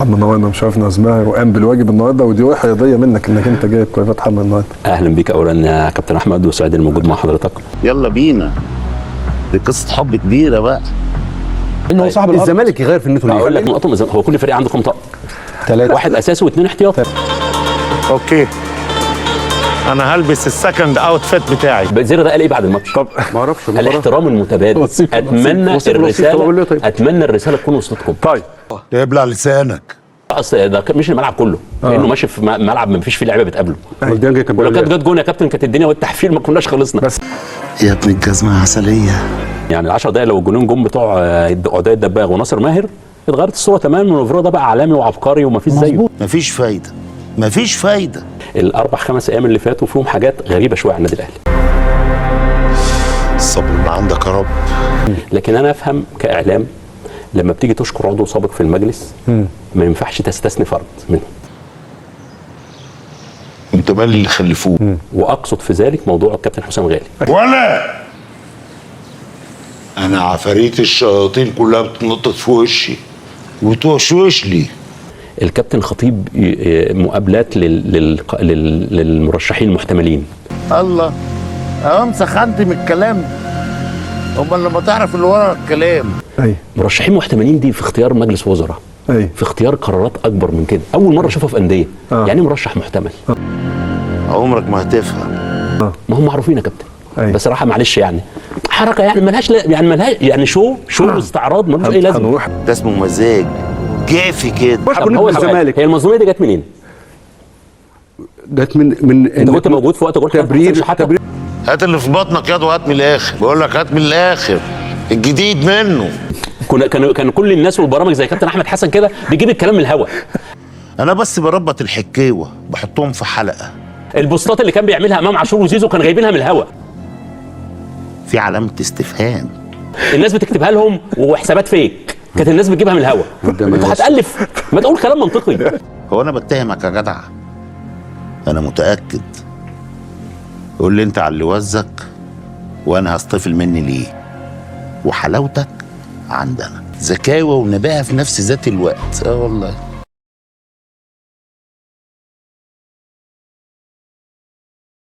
محمد النهارده مش عارف ناس ماهر وقام بالواجب النهارده، ودي روح رياضيه منك انك انت جايب كويفات حمد النهارده. اهلا بيك اولا يا كابتن احمد، وسعيد الموجود مع حضرتك. يلا بينا، دي قصه حب كبيره بقى. انه هو صاحب الزمالك يغير في النته ليه؟ اقول لك نقطه، هو كل فريق عنده كام طقم؟ 3 واحد اساسي واثنين احتياطي. اوكي، انا هلبس السكند اوتفيت بتاعي. زيرو ده قال ايه بعد الماتش؟ طب ما اعرفش الاحترام المتبادل. اتمنى الرساله تكون وصلتكم. طيب يبلع لسانك. اصل ده مش الملعب كله، لانه ماشي في ملعب ما فيش فيه لعيبه بتقابله. ولو كانت جت جون يا كابتن كانت الدنيا والتحفيل ما كناش خلصنا. بس يا ابن الجزمه عسليه. يعني ال10 دقايق لو الجونين جم بتوع عدي الدباغ وناصر ماهر اتغيرت الصوره تماما، ونوفرو ده بقى عالمي وعبقري وما فيش زيه. مفيش فايده، مفيش فايده. الاربع خمس ايام اللي فاتوا فيهم حاجات غريبه شويه على النادي الاهلي. الصبر اللي عندك يا رب. لكن انا افهم كاعلام لما بتيجي تشكر عضو سابق في المجلس ما ينفعش تستثني فرد منهم. انت مال اللي خلفوه. واقصد في ذلك موضوع الكابتن حسام غالي. ولا انا عفاريت الشياطين كلها بتنطط في وشي وتوشوش لي. الكابتن خطيب مقابلات للمرشحين المحتملين. الله، اهم سخنت من الكلام. امال لما تعرف اللي ورا الكلام. ايوه، مرشحين محتملين دي في اختيار مجلس وزراء. ايوه، في اختيار قرارات اكبر من كده، اول مره اشوفها في انديه. يعني مرشح محتمل. عمرك ما هتفهم. ما هم معروفين يا كابتن. أيوة. بصراحه معلش يعني حركه يعني ملهاش يعني شو استعراض ملوش اي لازمه. ده اسمه مزاج جافي كده. طب هو الزمالك هي المنظوميه دي جت منين؟ جت من انت كنت موجود في وقت قلت تبرير. هات اللي في بطنك ياض وهات من الاخر. بقول لك هات من الاخر الجديد منه. كان كل الناس والبرامج زي كابتن احمد حسن كده بيجيب الكلام من الهوا. انا بس بربط الحكاوه بحطهم في حلقه. البوستات اللي كان بيعملها امام عاشور وزيزو كان جايبينها من الهوا. في علامه استفهام. الناس بتكتبها لهم وحسابات فيك، كانت الناس بتجيبها من الهوا. انت هتالف، ما تقول كلام منطقي. هو انا بتهمك يا جدع؟ انا متاكد. قول لي انت على اللي وزك وانا هصطفل مني ليه. وحلاوتك عندنا ذكاوه ونباهه في نفس ذات الوقت. والله